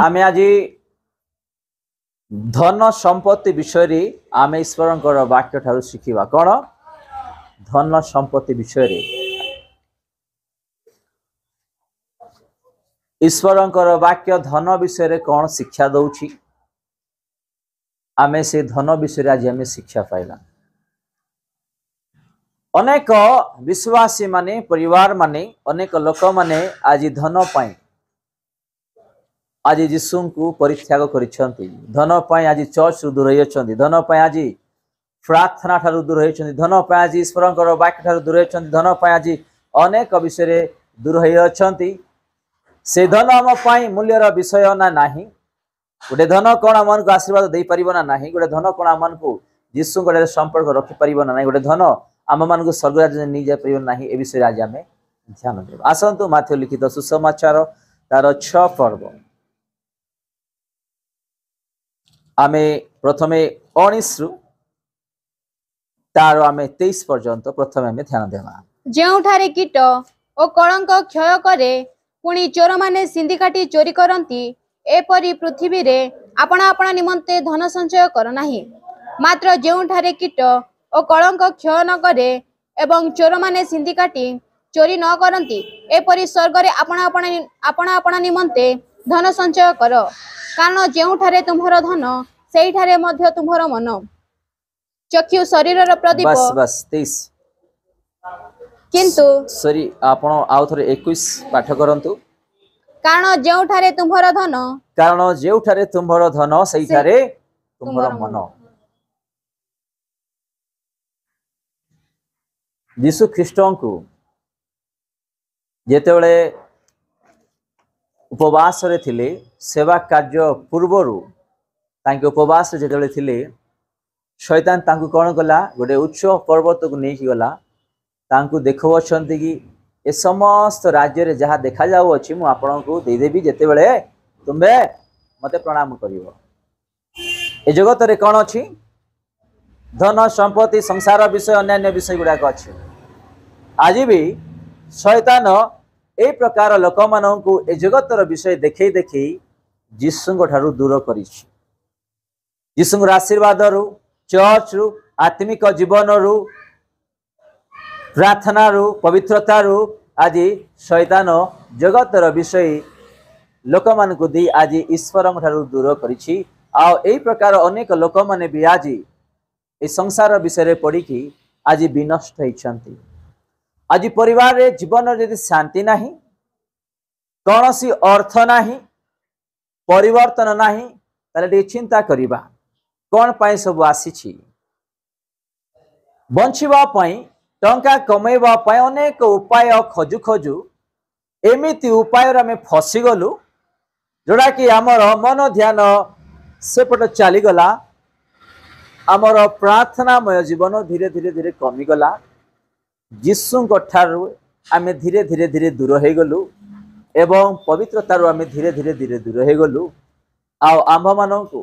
आमे आज धन संपत्ति विषय आम ईश्वर वाक्य ठारू शिखा कौन धन संपत्ति विषय ईश्वर वाक्य धन विषय कौन शिक्षा दौची आमे से धन विषय आज आम शिक्षा पाइला। अनेक विश्वासी माने परिवार माने अनेक लोक माने आज धन पाई आज यीशु को परित्याग करिसेंती धन पाई आज चर्च रु दूर होइछंती धन पाई आज प्रार्थना ठारू दूर होइछंती धन पाई आज ईश्वर वाक्य ठारू दूर होइछंती धन पाई आज अनेक विषय दूर होइछंती से धन आम पाई मूल्यर विषय ना नाही गोटे धन कौन आम को आशीर्वाद दे पारिबो ना नाही गोटे धन कौन आम को यीशु को संपर्क रखि पारिबो ना नाही गोटे धन आम मान को स्वर्गराज नहीं जा पारिबो नाही ए विषय आज आम ध्यान देबा। आसंतु माथ्यू लिखित सुसमाचार तार 6 पर्व आमे प्रथमे 19 रु तार आमे 23 पर्यंत प्रथमे आमे ध्यान देबा। जेउठारे कीट ओ कलंक क्षय करे पुणी चोर माने सिंधी काटी चोरी करंती एपरी पृथ्वी रे आपना आपना निमंते धन संचय कर नाही मात्र जेउठारे कीट ओ कलंक क्षय न करे एवं चोर माने सिंधी काटी चोरी न करंती एपरी स्वर्ग रे आपना आपना निमंते धन संचय कर कारण जेउठारे तुम्हर धन सेइठारे मध्य तुम्हर मन चक्षु शरीर प्रदीप बस बस 23 किंतु सॉरी आपण आउ थरे 21 पाठ करंतु कारण जेउठारे तुम्हर धन सेइठारे तुम्हर मन। यीशु ख्रीष्टों को जेतेबेले उपवास रे थिले सेवा कार्य पूर्वरु तांके उपवास रे जेतेबेले थिले शैतान तांको कोन गला गोटे उच्च पर्वत को नहीं गला तांको देखवछंती कि ए समस्त राज्य रे जहा देखा जाउ अछि मु आपन को दे देबी जेतेबेले तुमे मते प्रणाम करिवो। ए जगत रे कोन अछि धन संपत्ति संसार विषय अन्य विषय गुडा अछि आज भी शैतान ए प्रकार लोक मानन को ए जगतर विषय देखै देखै यीशु ठारू दूर करिछि यीशु आशीर्वाद रु चर्च रु आत्मिक जीवन रु प्रार्थना रु पवित्रता रु आज शैतान जगतर विषय लोक मान को दी आज ईश्वर ठारू दूर करिछि आ एई प्रकार अनेक लोक माने भी आज ए संसार विषय पड़ी कि आज विनष्ट होइछंती। आज परिवार रे जीवन रे शांति नाही कौन सी अर्थ नाही परिवर्तन नाही ताले चिंता करिबा कौन पाई सब आसी बंचिबा पाई टंका कमेबा पाई अनेक उपाय खोजु खोजु एमिति उपाय रे हमें फसी गलु जोड़ा कि आमर मन ध्यान सेपट चली गला आमर प्रार्थनामय जीवन धीरे धीरे धीरे कमी गला यीशु ठारू आमे धीरे धीरे धीरे दूर हो गलु एवं पवित्रतारू आमे धीरे धीरे धीरे दूर हो गलु आम मान को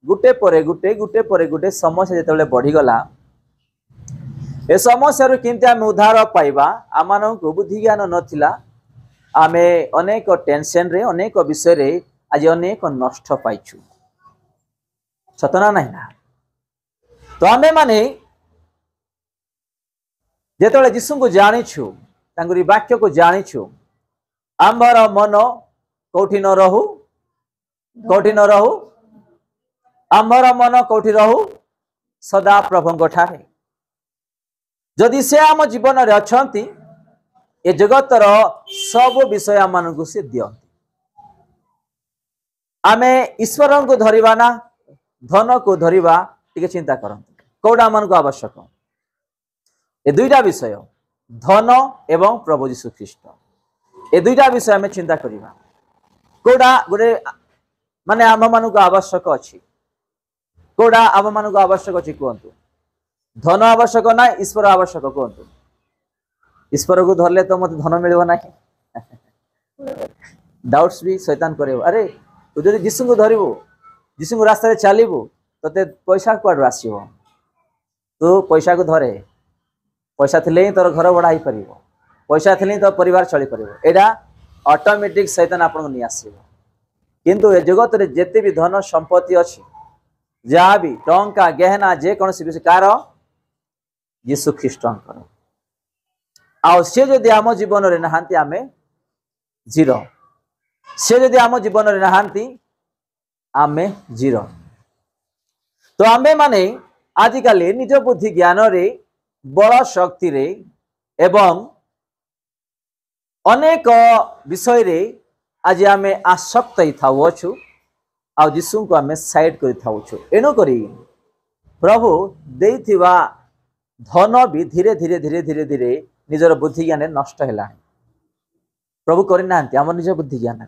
गुटे परे गुटे समस्या जेतेबेले बढ़ी गला ए समस्या रु किंतु आमे उद्धार पाइबा आम मान को बुद्धि ज्ञान नथिला आमे अनेक टेंशन रे अनेक विषय रे आज अनेक नष्ट पाइछु सतना नहीं ना तो आमे माने जेतले यीशु को जानिछु तांगरी वाक्य को जानिछु आम्बर मन कोठी न रहू आम्बर मन कोठी रहू सदा प्रभु ठारे जदि से आम जीवन रे अछंती ए जगतर सब विषय आम मानकु से दियंती आमे ईश्वर को धरिबा ना धन को धरिबा टिके चिंता करंती कोडा मन को आवश्यक ए दुईटा विषय धन एवं प्रभु यीशु ख्रीष्ट ए दुईटा विषय आम चिंता करिबा कोडा गोटे माने आम मान को आवश्यक अछि कोडा आम मान को आवश्यक अछि कहंतु धन आवश्यक ना ईश्वर आवश्यक कहंतु ईश्वर को धरले तो मत धन मिलबो नाही डाउट्स भी शैतान करे अरे तू जदि यीशु को धरिबो यीशु को रास्ता रे चलिबो तते पैसा कोड आसीबो तू पैसा को धरे पैसा थिले तोर घर बढ़ाई परिबो पैसा थिले तो परिवार चली परिबो एडा ऑटोमेटिक शैतान आपन को नि आसीबो किंतु ए जगत रे जेते भी धन संपत्ति अछि जहाँ भी टंका गहना जे कौन विषय कार यीशु ख्रीस्ट से जदि आम जीवन रे नहांती आमे जीरो से जदि आम जीवन रे नहांती आमे जीरो। तो आमे माने आजिकल निज बुद्धि ज्ञान रे बल शक्ति रे एवं अनेक विषय रे आज आमे आसक्त थाउछु आ यीशु को आमे साइड कर थाउछु। एनो करी प्रभु देइथिवा धन भी धीरे धीरे धीरे धीरे धीरे निजर बुद्धि ज्ञान नष्ट है। प्रभु करना आम निज बुद्धि ज्ञान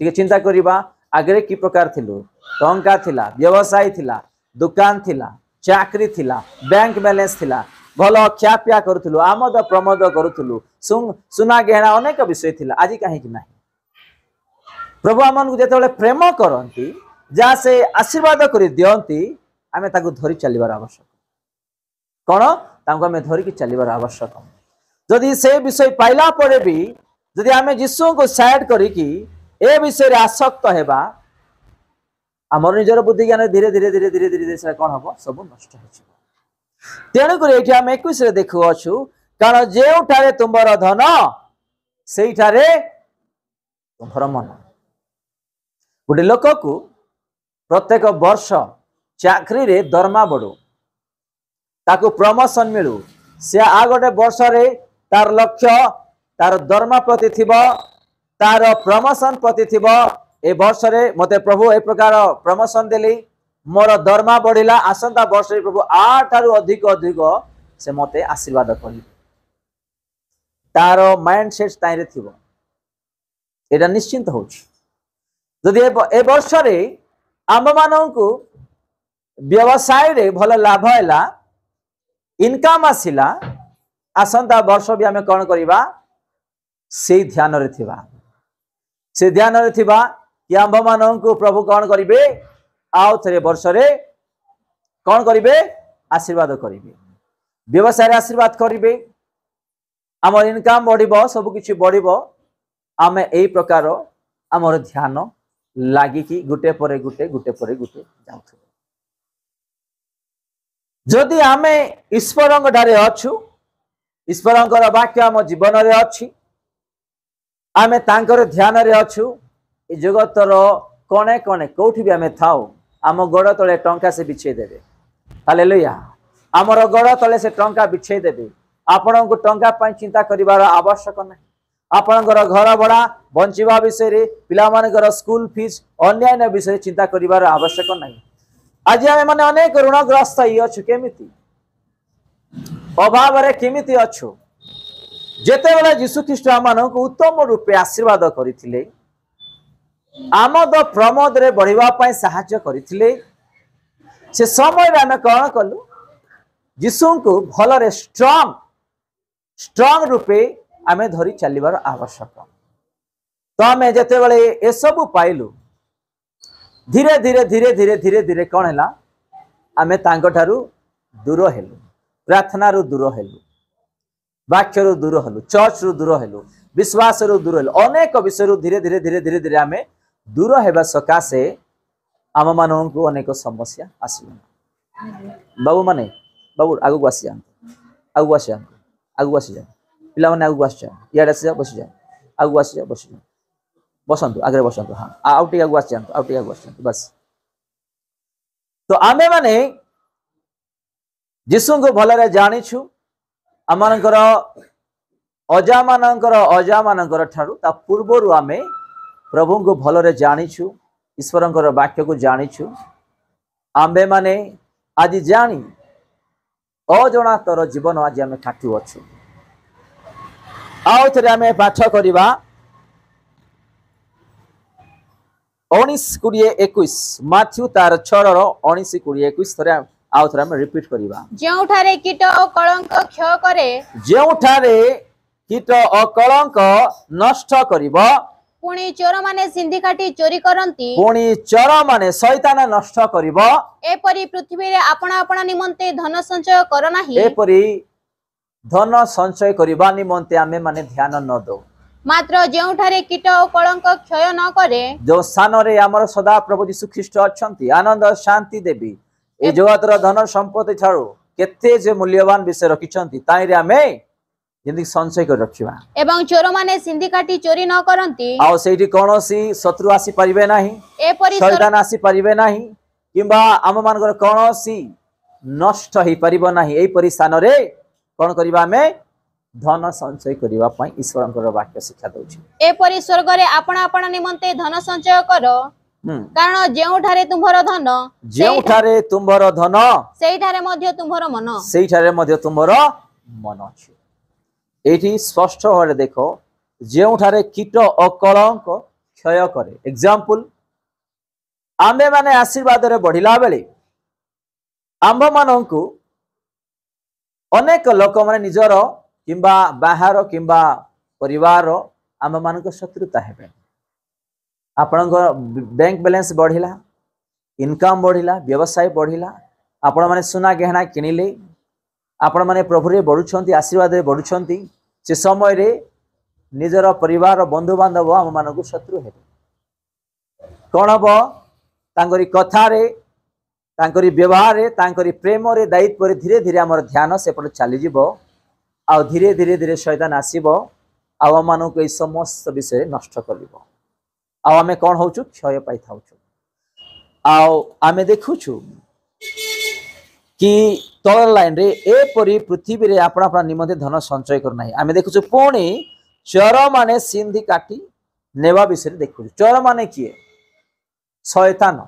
टे चिंता करवा आगे कि प्रकार थिलु टंका थिला व्यवसाय थिला दुकान थिला चाकरी थिला बैंक बैलेंस थिला भल ख्यापिया करूथुलु आमद प्रमोद करूथुलु सुना गहना अनेक विषय थिला आज कहीं कि नहीं। प्रभु आमन को जेतेबेले प्रेम करंती जा से आशीर्वाद करि दियंती आमे ताकु धरि चलिबार आवश्यक कोन तांको आमे धरि कि चलिबार आवश्यक। जदि से विषय पाइला परे भी जदि आमे यीशु को साइड करी कि ए विषय रे आसक्त हेबा हमर निजर बुद्धि ज्ञान धीरे धीरे धीरे धीरे धीरे से कोन हबो सब नष्ट हो जिवो। तेणु कर एठी आमे 21 रे देखु अछु कारण जेउठारे तुमर धन सेइठारे तुमर मन। गोटे लोक को प्रत्येक वर्ष चाकरी रे दरमा बढ़ू ताकू प्रमोशन मिलू से आ गोटे वर्ष रे तार लक्ष्य तार दरमा प्रति थिबो तार प्रमोशन प्रति थिबो ए वर्ष रे मते प्रभु ए प्रकार प्रमोशन देली मोर दरमा बढ़िला आसंता वर्ष रे प्रभु आठारु अधिक अधिक से मते आशीर्वाद करी तार माइंड सेट ताई रे थिबो एटा निश्चिंत होछि। जदि ए वर्ष रे आम मानू व्यवसाय रे भल लाभ है इनकम आसला आसंता वर्ष भी आम कौन करवा से ध्यान रे थिबा से ध्यान रे थिबा कि आम मानू प्रभु कौन करेंगे आउ थे वर्ष रे कौन करेंगे आशीर्वाद करेंगे व्यवसाय आशीर्वाद करेंगे आम इनकम बढ़ सबकि बढ़ आम यही प्रकार आमर ध्यान लागिकी गुटे परे गुटे गुटे परे गुटे जाऊ। जदि आमे ईश्वर ठारे अछु ईश्वर वाक्य आम जीवन रे अछि आमे तांकर ध्यान रे अछु ए जगतर कणे कणे कोठी भी आमे थाउ आम गोड़ तले टंका से बिछे देबे। हालेलुया आमर गोड़ तले से टंका बिछे देबे। आपण को टंका पई चिंता करिवार आवश्यक नहीं। आपणकर घर भड़ा बंचिबा विषय रे पिला मानकर स्कूल फीस अन्यान्य विषय चिंता करिवार आवश्यक नहीं। आज आमे माने अनेक ऋणग्रस्त ही अछु केमिति अभाव रे केमिति अछु जेते बेला यीशु ख्रीस्ट आमान को उत्तम रूपे आशीर्वाद करिथिले आमद प्रमोद रे बढ़िबा पई सहायता करिथिले से समय रे आमे कोन कलु यीशु को भल रे स्ट्रांग रूपे आमे धरी चलिबार आवश्यक। तो आमे जेते बेले ए सब पाइलु धीरे धीरे धीरे धीरे धीरे धीरे कौन है आमे तांको ठारू दूर हेलु प्रार्थना रु दूर हेलु वाक्य रु दूर हेलु चर्च रु दूर हेलु विश्वास रु दूर हेलु अनेक विषय रु धीरे धीरे धीरे धीरे धीरे आमे दूर हेबा सकाशे आम मानन को अनेक समस्या आसीला। बाबू माने बाबू आगु आसी जान आगु आसी जान आगु आसी जान पिला माने आगु आसी जान याड आसी जा बसी जा आगु आसी जा बसी जा बसंतु आगे बसंतु हाँ आउ टी आगु आसी जान आउ टी आगु आसी जान बस। तो आमे माने यीशु को भल रे जानिछु आमानकर अजा मानकर ठारू ता पूर्वरु आमे प्रभु को भल रे जानिछु ईश्वरंकर वाक्य को जानिछु आंबे माने आज जानी अजणा तर जीवन आज आमे काटू अछु। आउ थरे आमे पाठ करिबा 19:20-21 माथ्यू तार 6:19-21 थरे आउ थरे आमे रिपीट करिबा। जेउठारे कीट ओ कलंक क्षय करे जेउठारे कीट अकलंक नष्ट करिबो पुणी चोर माने सिंधी काटी चोरी करंती पुणी चोर माने शैतान नष्ट करिबो एपरि पृथ्वी रे आपना आपना निमंते धन संचय कर नाही एपरि धन संचय करिबा निमंते आमे माने ध्यान न दो मात्र जेउठारे कीट और कलंक क्षय न करे जो स्थान रे आमर सदा प्रभु यीशु ख्रीष्ट अछंती आनंद शांति देवी ए जगतर धन संपत्ति छाड़ू केते जे मूल्यवान विषय रखिछंती ताई रे आमे जिंदगी संचय कर रखिबा एवं चोर माने सिंधी काटी चोरी न करंती आ सेठी कोनोसी शत्रु आसी परिबे नाही एपरि शैतान आसी परिबे नाही किंबा आम मानकर कोनोसी नष्ट ही परिबो नाही एई परि स्थान रे कोन करिबा हमें धन संचय करिबा पई ईश्वरंकर वाक्य शिक्षा दउछि एपरि स्वर्ग रे आपण आपण निमंते धन संचय करो कारण जेउठारे तुम्हर धन जेउठारे तुम्हर धन सेइठारे मध्ये तुम्हर मन सेइठारे मध्ये तुम्हर मन अछि एठी स्पष्ट भाବରେ देखो जेउठारे कीट अकलंक क्षय करे एग्जांपल आमे माने आशीर्वाद रे बढ़िला बेले आंब माननकु अनेक लोक माने निजर किंबा बाहर किंबा परिवार आम मानक शत्रुता हेबे आपण बैंक बैलेंस बढ़िला इनकम बढ़िला व्यवसाय बढ़िला आपण माने सुना गहना किनिले आपण माने प्रभु रे बढ़ुछंती आशीर्वाद रे बढ़ुछंती से समय रे निजर परिवार बंधु बांधव आम मानक शत्रु हेबे कोन हबो तांगरी कथा रे तांकरी व्यवहार रे तांकरी प्रेम रे दायित्व रे धीरे धीरे हमर ध्यान से पड़ चली जिवो आ धीरे धीरे धीरे शैतान आसीबो आ हम मानक ए समस्त विषय नष्ट करिवो आ हमें कोन होछु क्षय पाई थाउछु आ हमें देखुछु कि तल लाइन रे ए परि पृथ्वी रे आपण आपण निमते धन संचय कर नाही हमें देखुछु पुणी चोर माने सिंधी काटी नेवा विषय देखुछु चोर माने किए शैतान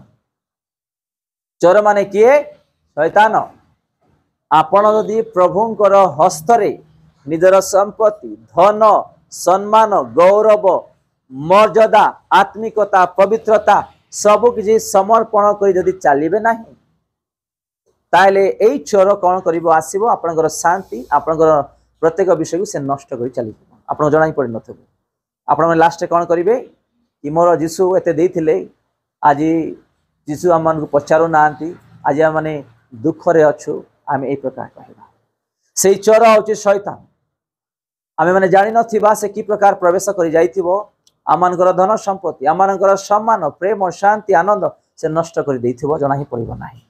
चोर माने किए शैतान आपण यदि प्रभुंकर हस्तरे निजर संपत्ति धन सम्मान गौरव मर्यादा आत्मिकता पवित्रता सब किसी समर्पण कर यदि चलिबे नाही ताले एई चोर कौन करिवो आसीबो आपनकर शांति आपनकर प्रत्येक विषय को से नष्ट कर चली आपन जणाई पड़ नथबो आपण लास्ट कौन करिवे कि मोर जीसु एते देथिले आज जीसु आम को पचारू नांती आज आम माने दुख रे अछु आम ए प्रकार कहबा से चोर होची शैतान आमे माने जानि नथिबा से की प्रकार प्रवेश करि जाइथिबो आमानकर धन संपत्ति आमानकर सम्मान प्रेम शांति आनंद से नष्ट कर देथिबो जना ही पड़िबो नाही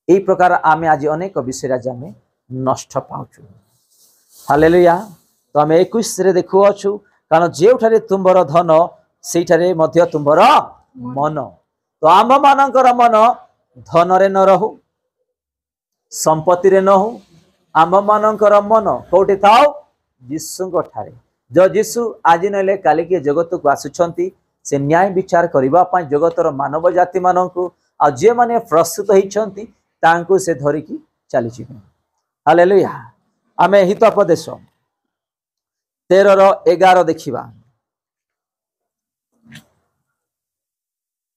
एई प्रकार आमे आज अनेक विषय आज आमे नष्ट पाउछु हालेलुया तो आमे 21 रे देखु अछु कारण जेउठारे तुमबर धन सेइठारे मध्य तुमबर मन तो आम मानकर मन धन रे न रहू संपत्ति रे न हो आम मानकर मन कोठी थाओ यीशु ठारे जो यीशु आज नले काली के जगत को आसुछंती से न्याय विचार करिबा पय जगतर मानव जाति माननकु आ जे माने प्रस्तुत हिचंती तांकु से धरि की चली छी हालेलुया आमे हितोपदेश 13 रो 11 देखिबा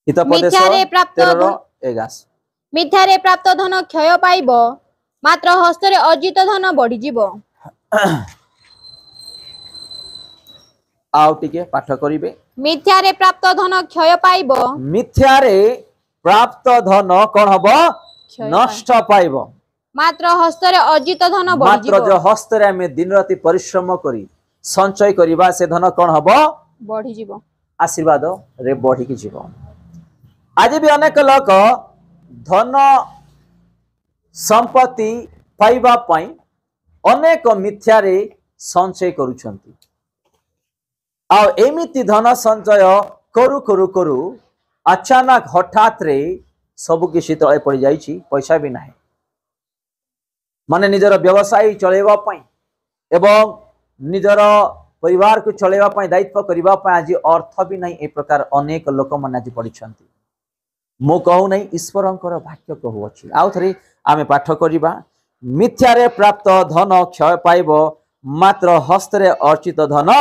हितोपदेश 13 रो 11 मिथ्यारे प्राप्त धन क्षय पाइबो मात्र हस्तरे अर्जित धन बढ़ी जीवो आउ टिके पाठ करिवे मिथ्यारे प्राप्त धन क्षय पाइबो मिथ्यारे प्राप्त धन कोन हबो नष्ट पाइबो मात्र हस्तरे अर्जित धन बढ़ी मात्र जो हस्तरे हमें दिन राति परिश्रम करी संचय करिबा से धन कोन हबो बढ़ी जीवो आशीर्वाद रे बढ़ी की जीवो आज भी अनेक लोक धन संपत्ति पाइबा पई अनेक मिथ्यारे संचय करूछंती आ एमिति धन संचय करू करू करू अचानक हठात रे सब किसी तले पड़ जाइछि पैसा भी नाही माने निजर व्यवसाय चलेबा पई एवं निजर परिवार को चलेबा पई दायित्व करिबा पई आज अर्थ भी नाही ए प्रकार अनेक लोक मन आज पड़िछंती मु कहू नहीं ईश्वरंकर वाक्य कहू अछि आउ थरी आमे पाठ करिबा मिथ्यारे प्राप्त धन क्षय पाइबो मात्र हस्तरे अर्चित धन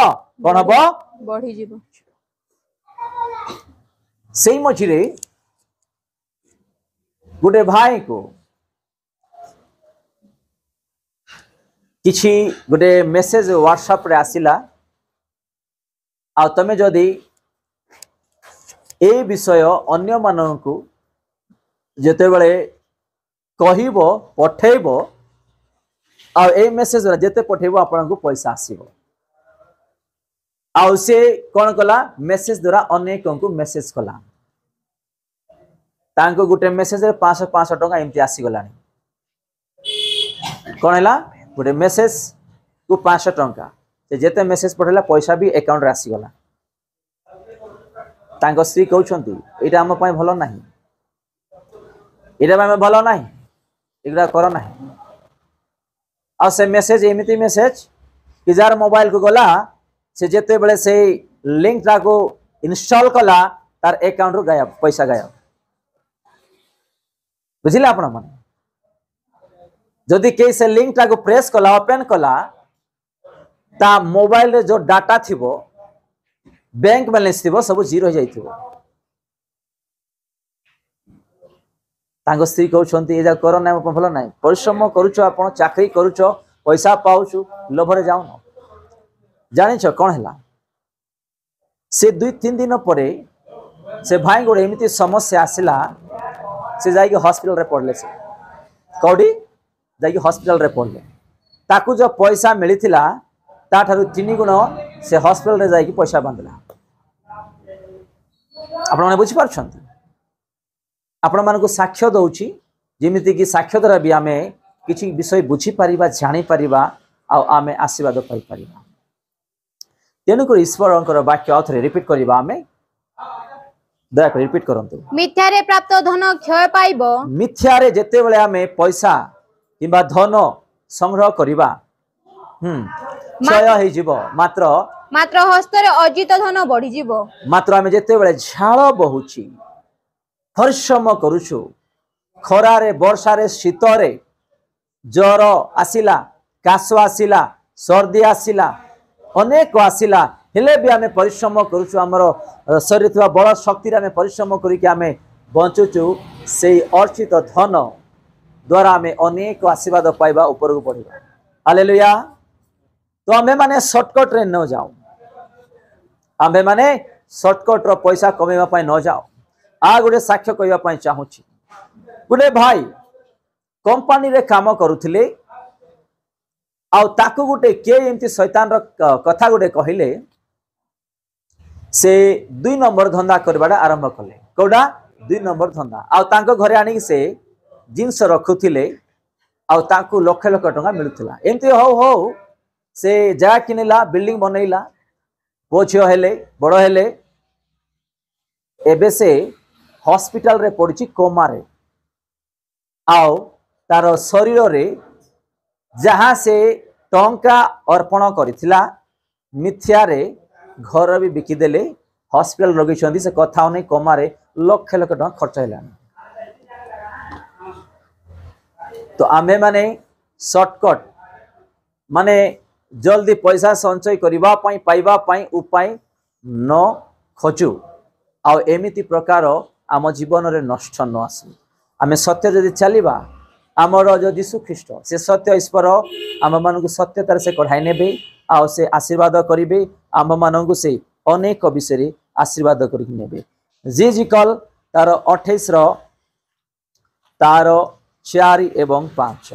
कोन हबो बढ़ी जीवो सेई मझिरे गुडे भाई को किछि गुडे मेसेज व्हाट्सएप रे आसिला आ तमे जदी ए विषय अन्य माननकु जेते बेले कहिबो पठेइबो आ ए मेसेज जेते पठेइबो आपन को पैसा आसीबो आउ से कौन कला मेसेज द्वारा अनेक को मेसेज कला तांको गुटे मेसेज 500 टका एमती आसी गलानी कौन है गोटे मेसेज को 500 टका से जेते मेसेज पठेला पैसा भी अकाउंट रे आसी गला तांको स्त्री कहउछंती एटा हम पय भलो नाही एटा हम भलो नाही एगुडा कर नाही आ से मेसेज एमिति मेसेज कि जार मोबाइल को गला से जेते बेले से लिंक टा को इंस्टॉल कला तार अकाउंट रो गायब पैसा गायब बुझिले आपण मन जदि के से लिंक टा को प्रेस कला ओपन कला ता मोबाइल रे जो डाटा थिबो बैंक बैलेंस थिबो सब जीरो हो जाइथिबो तांको स्त्री कहउछंती एजा कर ना भलो नाही परिश्रम करूछो आपण चाकरी करूछो पैसा पाउछु लोभरे जाउ न जानिछ कौन है से 2-3 दिन पर से भाई गोटे एमती समस्या आसला से जाइए हॉस्पिटल रे पड़ले से कौड़ी जाइए हॉस्पिटल रे पड़ले ताकू जो पैसा मिलता ता ठारू 3 गुण से हॉस्पिटल रे जाइए पैसा बांधला आपण माने बुझी पारछंती आपण मानको साक्ष्य दउची जेमिति कि साक्ष्य द्वारा भी आमे किछि विषय बुझी परिबा जानि परिबा आ आमे आशीर्वाद पाई परिबा तेणुक ईश्वर वाक्य आउथरे रिपीट करबा आमे दया कर रिपीट करंतु मिथ्यारे प्राप्त धन क्षय पाइबो मिथ्यारे जेते बेले आमे पैसा किबा धन संग्रह करबा क्षय हे जीवो मात्र हस्तरे अर्जित धन बढ़ी जीवो मात्र आमे जेते बेले झाळ बहुची परिश्रम करूछु खरारे वर्षारे शीतरे ज्वर आसिला काश आसिला सर्दी आसिला अनेक आसिला हेले भी आमे परिश्रम करूछु हमर शरीर थवा बल शक्ति रे आमे परिश्रम करी के आमे बंचुछु से अर्चित धन द्वारा आमे अनेक आशीर्वाद पाइबा ऊपर को बढ़िबा हालेलुया तो आमे माने शॉर्टकट रे न जाऊ आमे माने शॉर्टकट रो पैसा कमेबा पय न जाऊ आ गोटे साक्ष्य कहबा पय चाहूची गोटे भाई कंपनी रे काम करूथिले आउ ताकू गोटे के एमती शैतान रो कथा गोटे कहिले से 2 नंबर धंदा करबाडा आरंभ कले कोडा 2 नंबर धंदा आउ तांको घरे आनी से जिंस रखुथिले आउ तांको लाख लाख टका मिलुथिला एमती हो से जगह किनिला बिल्डिंग बनैला पोछियो हेले बड़ हेले एबे से हॉस्पिटल रे पड़ची कोमा रे आउ तार शरीर रे जहाँ से टंका अर्पण करिथिला मिथ्या रे घर भी बिकिदेले हॉस्पिटल रगीछंती से कथा नै कोमा रे लाख लाख टका खर्च हैला तो आमे माने शॉर्टकट माने जल्दी पैसा संचय करबा पई पाइबा पई उपाय न खोजु आ एमिति प्रकार आम जीवन रे नष्ट न आसु आमे सत्य जदि चलिबा आमर जो यीशु ख्रीष्ट से सत्य ईश्वर आम मान सत्यतार से कढ़ाई ने आ से आशीर्वाद करेंगे आम मान से अनेक विषय आशीर्वाद करे जिकल तार 28 तार 4 एवं 5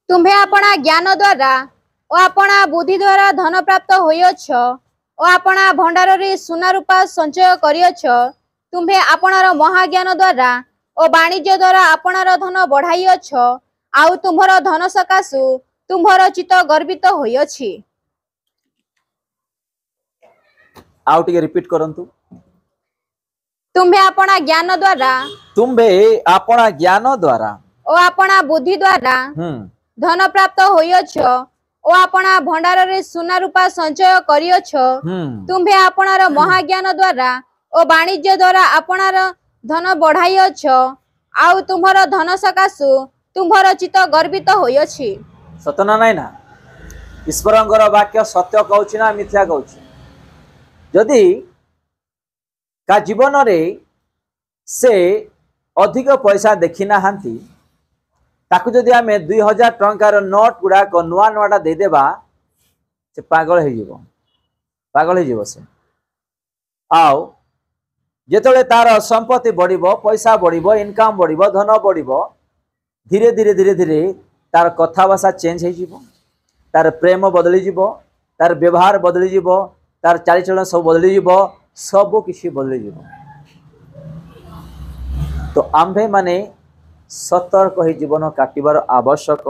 तुम्हें अपना ज्ञान द्वारा और अपना बुद्धि द्वारा धन प्राप्त होइछ और अपना भंडार रे सुना रूपा संचय करियछ तुम्हें अपनार महाज्ञान द्वारा और वाणिज्य द्वारा अपनार धन बढ़ाइछ आउ तुम्हर धन सकाशु तुम्हर चित्त गर्वित होइछि आउ टिके रिपीट करंतु तुम्हें अपना ज्ञान द्वारा और अपना बुद्धि द्वारा धन प्राप्त होइछ और अपना भंडार रे सुना रूपा संचय करियछ तुम्हें अपनार महाज्ञान द्वारा और वाणिज्य द्वारा अपनार धन बढ़ाइछ आउ तुम्हर धन सकाशु तुम्हर चित्त गर्वित होइछि सतना नाइ ना ईश्वरंगर वाक्य सत्य कहउछि ना मिथ्या कहउछि जदि का जीवन रे से अधिक पैसा देखि ना हांती ताकू जदि आमे 2000 टंकार नोट गुडा को नुआ नुआटा दे देबा से पागल हे जीवो से आउ जेतले तार संपत्ति बढ़िबो पैसा बढ़िबो इनकम बढ़िबो धन बढ़िबो धीरे धीरे धीरे धीरे तार कथा भाषा चेंज हो जीवो तार प्रेम बदली जीवो तार व्यवहार बदली जीवो तार चालीचलन सब बदली सब किसी बदली तो आम्भे माने सतर्क ही जीवन काटिबार आवश्यक।